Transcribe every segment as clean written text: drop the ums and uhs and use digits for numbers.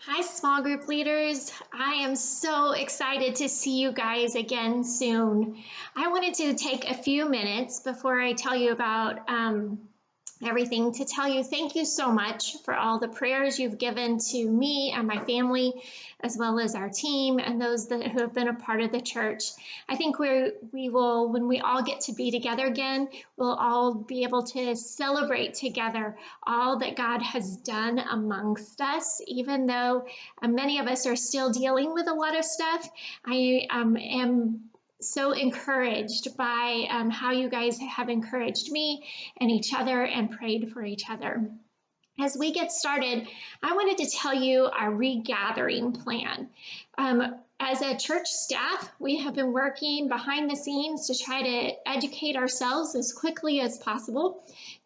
Hi, small group leaders. I am so excited to see you guys again soon. I wanted to take a few minutes before I tell you about everything to tell you thank you so much for all the prayers you've given to me and my family, as well as our team and those who have been a part of the church. I think we will, when we all get to be together again, we'll all be able to celebrate together all that God has done amongst us, even though many of us are still dealing with a lot of stuff. I am so encouraged by how you guys have encouraged me and each other and prayed for each other. As we get started, I wanted to tell you our regathering plan. As a church staff, we have been working behind the scenes to try to educate ourselves as quickly as possible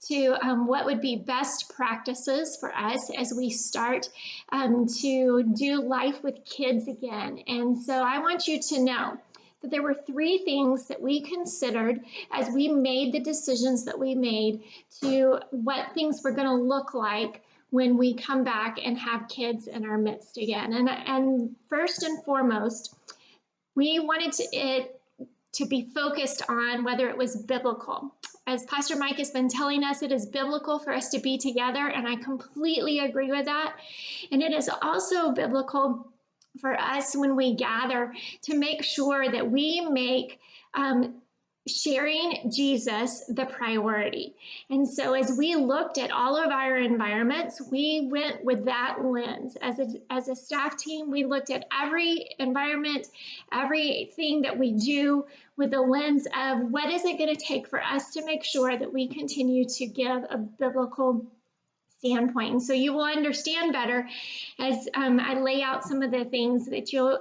to what would be best practices for us as we start to do life with kids again. And so I want you to know that there were three things that we considered as we made the decisions that we made to what things were going to look like when we come back and have kids in our midst again. And first and foremost, we wanted it to be focused on whether it was biblical. As Pastor Mike has been telling us, it is biblical for us to be together, and I completely agree with that. And it is also biblical for us when we gather to make sure that we make sharing Jesus the priority. And so as we looked at all of our environments, we went with that lens. As a staff team, we looked at every environment, everything that we do with the lens of what is it going to take for us to make sure that we continue to give a biblical standpoint. And so you will understand better as I lay out some of the things that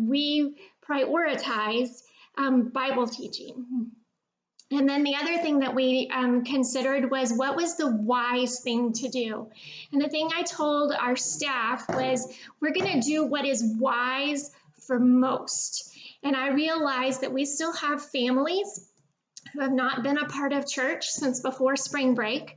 we prioritize Bible teaching. And then the other thing that we considered was what was the wise thing to do. And the thing I told our staff was we're going to do what is wise for most. And I realized that we still have families who have not been a part of church since before spring break.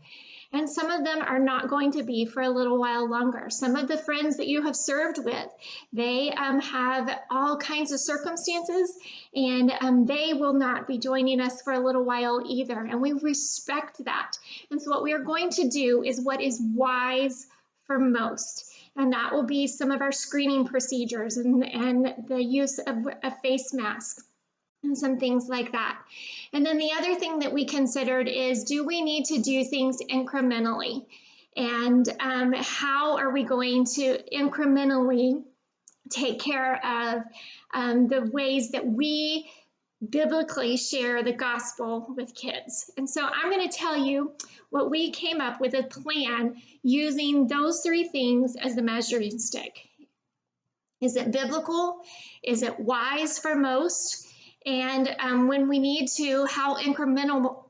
And some of them are not going to be for a little while longer. Some of the friends that you have served with, they have all kinds of circumstances, and they will not be joining us for a little while either. And we respect that. And so what we are going to do is what is wise for most. And that will be some of our screening procedures and the use of a face mask and some things like that. And then the other thing that we considered is, do we need to do things incrementally? And how are we going to incrementally take care of the ways that we biblically share the gospel with kids? And so I'm going to tell you what we came up with a plan using those three things as the measuring stick. Is it biblical? Is it wise for most? And when we need to, how incremental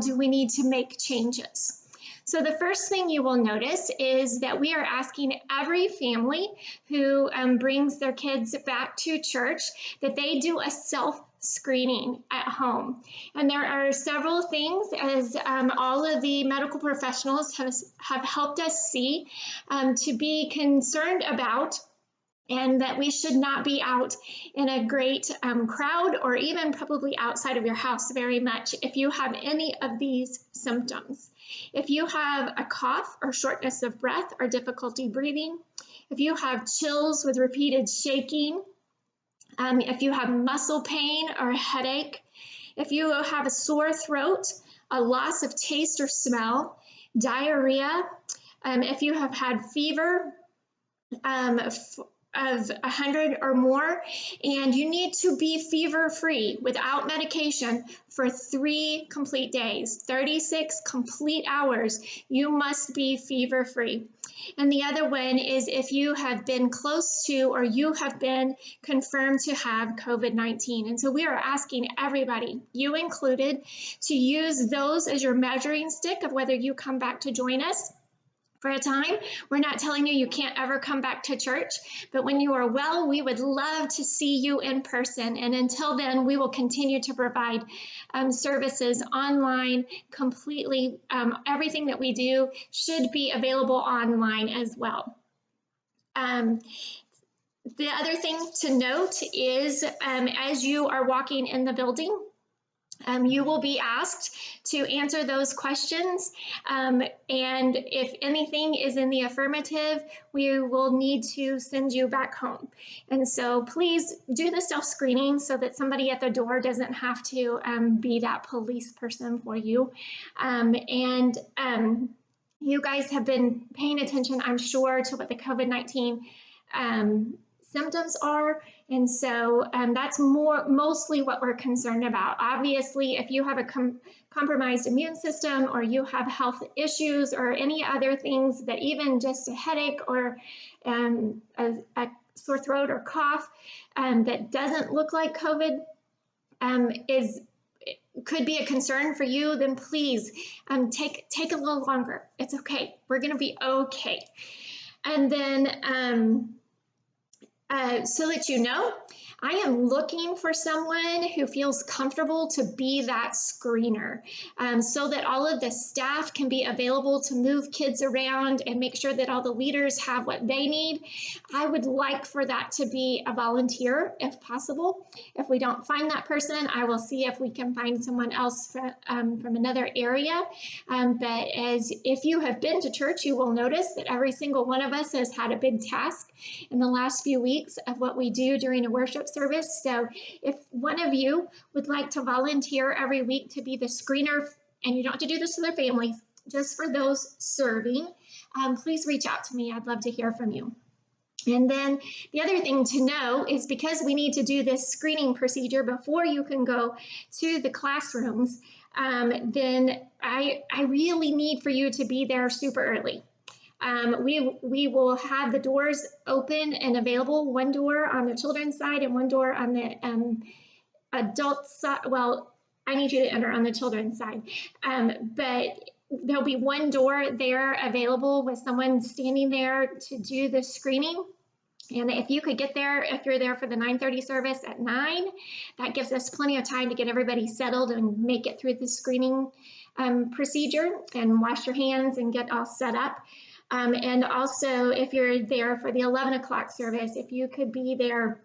do we need to make changes? So the first thing you will notice is that we are asking every family who brings their kids back to church that they do a self-screening at home. And there are several things, as all of the medical professionals have helped us see, to be concerned about, and that we should not be out in a great crowd or even probably outside of your house very much if you have any of these symptoms. If you have a cough or shortness of breath or difficulty breathing, if you have chills with repeated shaking, if you have muscle pain or a headache, if you have a sore throat, a loss of taste or smell, diarrhea, if you have had fever, of 100 or more, and you need to be fever-free without medication for 3 complete days, 36 complete hours, you must be fever-free. And the other one is if you have been close to or you have been confirmed to have COVID-19. And so we are asking everybody, you included, to use those as your measuring stick of whether you come back to join us for a time. We're not telling you you can't ever come back to church, but when you are well, we would love to see you in person. And until then, we will continue to provide services online completely. Everything that we do should be available online as well. Um, the other thing to note is as you are walking in the building, you will be asked to answer those questions. And if anything is in the affirmative, we will need to send you back home. And so please do the self-screening so that somebody at the door doesn't have to be that police person for you. You guys have been paying attention, I'm sure, to what the COVID-19 symptoms are. And so that's mostly what we're concerned about. Obviously, if you have a compromised immune system, or you have health issues or any other things, that even just a headache or a sore throat or cough that doesn't look like COVID could be a concern for you, then please take a little longer. It's okay. We're going to be okay. And then so that you know, I am looking for someone who feels comfortable to be that screener, so that all of the staff can be available to move kids around and make sure that all the leaders have what they need. I would like for that to be a volunteer if possible. If we don't find that person, I will see if we can find someone else from another area. But if you have been to church, you will notice that every single one of us has had a big task in the last few weeks of what we do during a worship service. So if one of you would like to volunteer every week to be the screener, and you don't have to do this to their families, just for those serving, please reach out to me. I'd love to hear from you. And then the other thing to know is, because we need to do this screening procedure before you can go to the classrooms, then I really need for you to be there super early. We will have the doors open and available, one door on the children's side and one door on the adult side. Well, I need you to enter on the children's side, but there'll be one door there available with someone standing there to do the screening. And if you could get there, if you're there for the 9:30 service at 9, that gives us plenty of time to get everybody settled and make it through the screening procedure and wash your hands and get all set up. And also, if you're there for the 11 o'clock service, if you could be there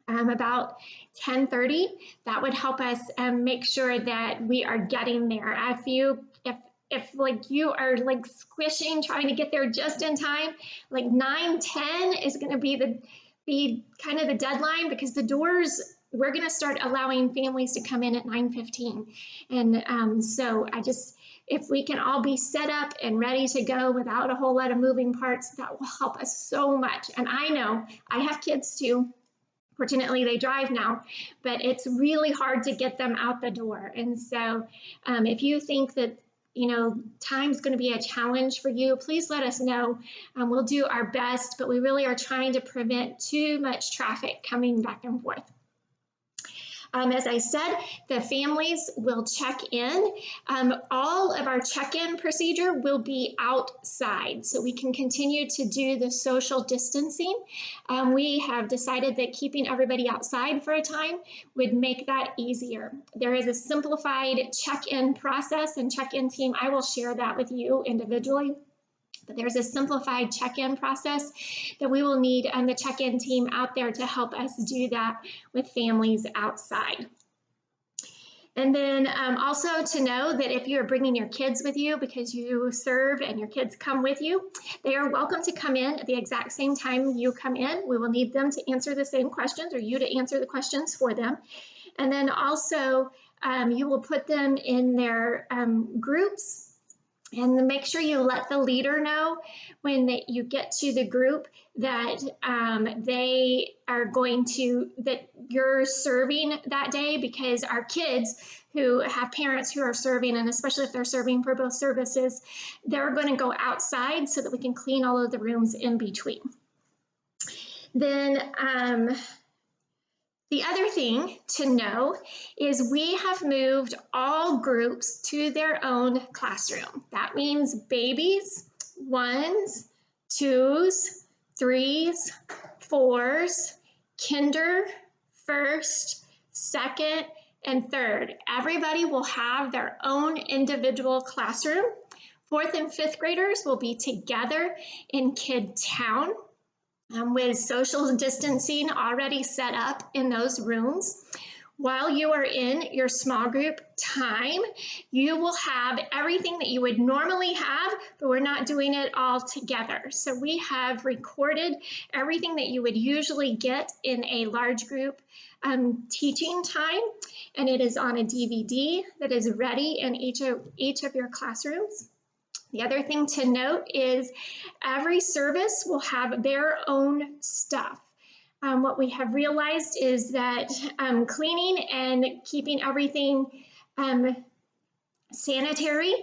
about 10:30, that would help us make sure that we are getting there. If like you are like squishing, trying to get there just in time, like 9:10 is going to be kind of the deadline, because the doors, we're going to start allowing families to come in at 9:15. And so if we can all be set up and ready to go without a whole lot of moving parts, that will help us so much. And I know I have kids too. Fortunately, they drive now, but it's really hard to get them out the door. And so if you think that time's going to be a challenge for you, please let us know. We'll do our best, but we really are trying to prevent too much traffic coming back and forth. As I said, the families will check in. All of our check-in procedure will be outside, so we can continue to do the social distancing. We have decided that keeping everybody outside for a time would make that easier. There is a simplified check-in process and check-in team. I will share that with you individually. But there's a simplified check-in process that we will need the check-in team out there to help us do that with families outside. And then also to know that if you're bringing your kids with you because you serve and your kids come with you, they are welcome to come in at the exact same time you come in. We will need them to answer the same questions, or you to answer the questions for them. And then also you will put them in their groups. And make sure you let the leader know when you get to the group that that you're serving that day, because our kids who have parents who are serving, and especially if they're serving for both services, they're going to go outside so that we can clean all of the rooms in between. Then the other thing to know is we have moved all groups to their own classroom. That means babies, 1s, 2s, 3s, 4s, kinder, 1st, 2nd, and 3rd. Everybody will have their own individual classroom. 4th and 5th graders will be together in Kid Town. with social distancing already set up in those rooms. While you are in your small group time, you will have everything that you would normally have, but we're not doing it all together. So we have recorded everything that you would usually get in a large group teaching time, and it is on a DVD that is ready in each of your classrooms. The other thing to note is every service will have their own stuff. What we have realized is that cleaning and keeping everything sanitary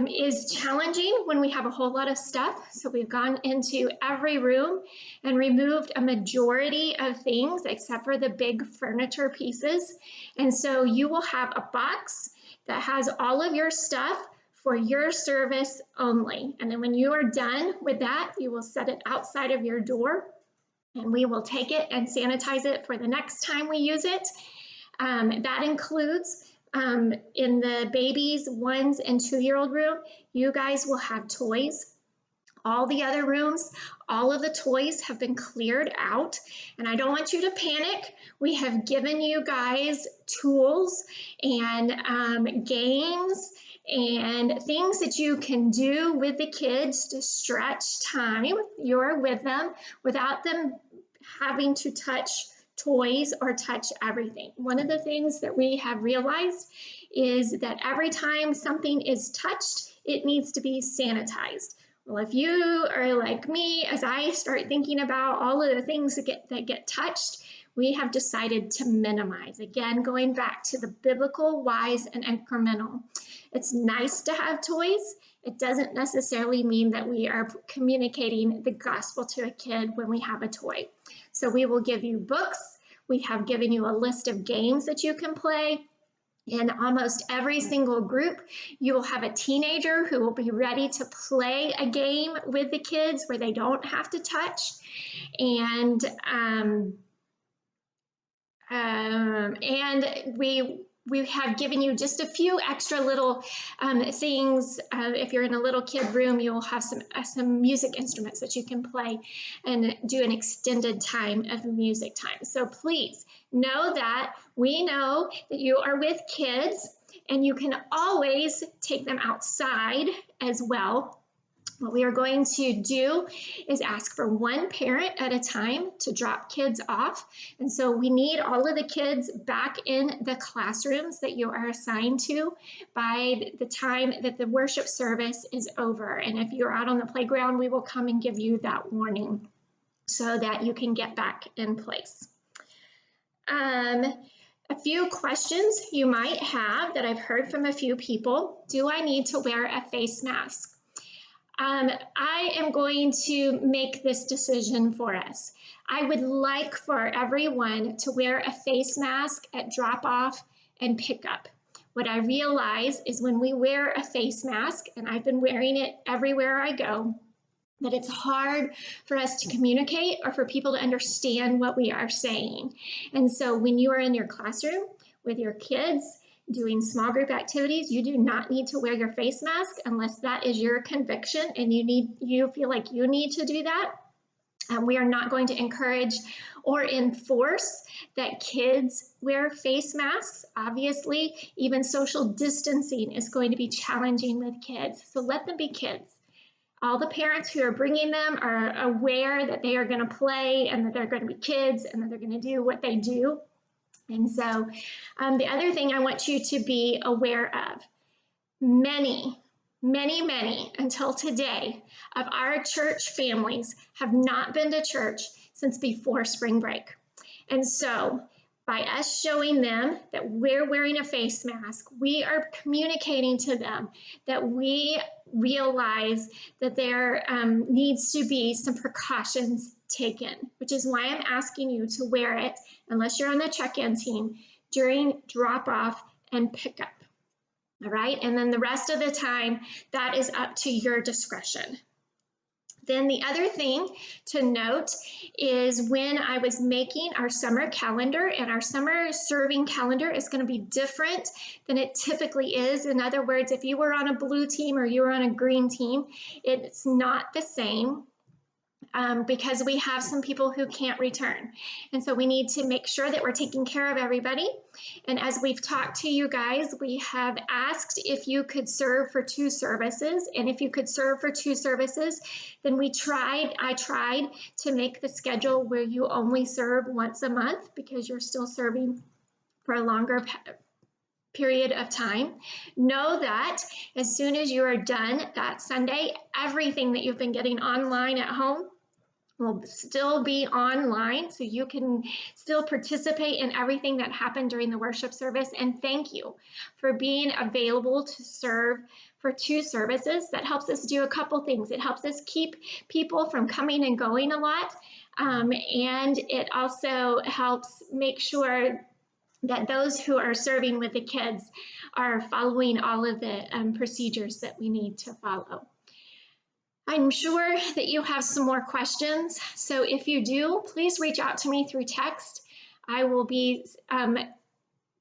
is challenging when we have a whole lot of stuff. So we've gone into every room and removed a majority of things except for the big furniture pieces. And so you will have a box that has all of your stuff for your service only. And then when you are done with that, you will set it outside of your door, and we will take it and sanitize it for the next time we use it. That includes in the babies 1 and 2-year-old room, you guys will have toys. All the other rooms, all of the toys have been cleared out, and I don't want you to panic. We have given you guys tools and games and things that you can do with the kids to stretch time you're with them without them having to touch toys or touch everything. One of the things that we have realized is that every time something is touched, it needs to be sanitized. Well, if you are like me, as I start thinking about all of the things that get touched, we have decided to minimize. Again, going back to the biblical, wise, and incremental. It's nice to have toys. It doesn't necessarily mean that we are communicating the gospel to a kid when we have a toy. So we will give you books. We have given you a list of games that you can play. In almost every single group, you will have a teenager who will be ready to play a game with the kids where they don't have to touch. And we have given you just a few extra little things. If you're in a little kid room, you'll have some music instruments that you can play and do an extended time of music time. So please know that we know that you are with kids, and you can always take them outside as well. What we are going to do is ask for one parent at a time to drop kids off. And so we need all of the kids back in the classrooms that you are assigned to by the time that the worship service is over. And if you're out on the playground, we will come and give you that warning so that you can get back in place. A few questions you might have that I've heard from a few people. Do I need to wear a face mask? I am going to make this decision for us. I would like for everyone to wear a face mask at drop-off and pickup. What I realize is when we wear a face mask, and I've been wearing it everywhere I go, that it's hard for us to communicate or for people to understand what we are saying. And so when you are in your classroom with your kids, doing small group activities, you do not need to wear your face mask unless that is your conviction and you feel like you need to do that. We are not going to encourage or enforce that kids wear face masks. Obviously, even social distancing is going to be challenging with kids, so let them be kids. All the parents who are bringing them are aware that they are going to play and that they're going to be kids and that they're going to do what they do. And so the other thing I want you to be aware of, many until today of our church families have not been to church since before spring break. And so by us showing them that we're wearing a face mask, we are communicating to them that we realize that there needs to be some precautions taken, which is why I'm asking you to wear it, unless you're on the check-in team, during drop-off and pickup. All right, and then the rest of the time, that is up to your discretion. Then the other thing to note is when I was making our summer calendar, and our summer serving calendar is going to be different than it typically is. In other words, if you were on a blue team or you were on a green team, it's not the same. because we have some people who can't return. And so we need to make sure that we're taking care of everybody. And as we've talked to you guys, we have asked if you could serve for 2 services. And if you could serve for 2 services, then I tried to make the schedule where you only serve once a month because you're still serving for a longer period of time. Know that as soon as you are done that Sunday, everything that you've been getting online at home will still be online, so you can still participate in everything that happened during the worship service. And thank you for being available to serve for 2 services. That helps us do a couple things. It helps us keep people from coming and going a lot, and it also helps make sure that those who are serving with the kids are following all of the procedures that we need to follow. I'm sure that you have some more questions, so if you do, please reach out to me through text. I will be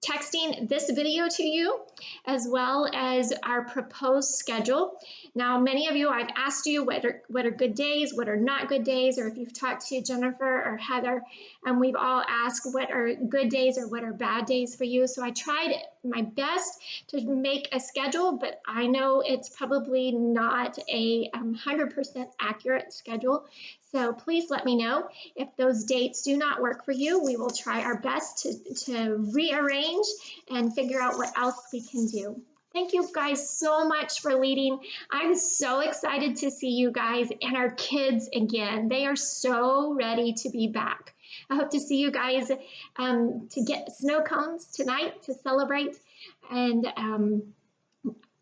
texting this video to you as well as our proposed schedule. Now, many of you, I've asked you what are good days, what are not good days, or if you've talked to Jennifer or Heather, and we've all asked what are good days or what are bad days for you. So I tried my best to make a schedule, but I know it's probably not a 100% accurate schedule. So please let me know if those dates do not work for you. We will try our best to rearrange and figure out what else we can do. Thank you guys so much for leading. I'm so excited to see you guys and our kids again. They are so ready to be back. I hope to see you guys to get snow cones tonight to celebrate, and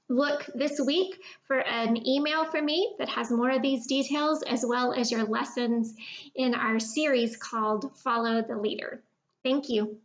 look this week for an email from me that has more of these details, as well as your lessons in our series called Follow the Leader. Thank you.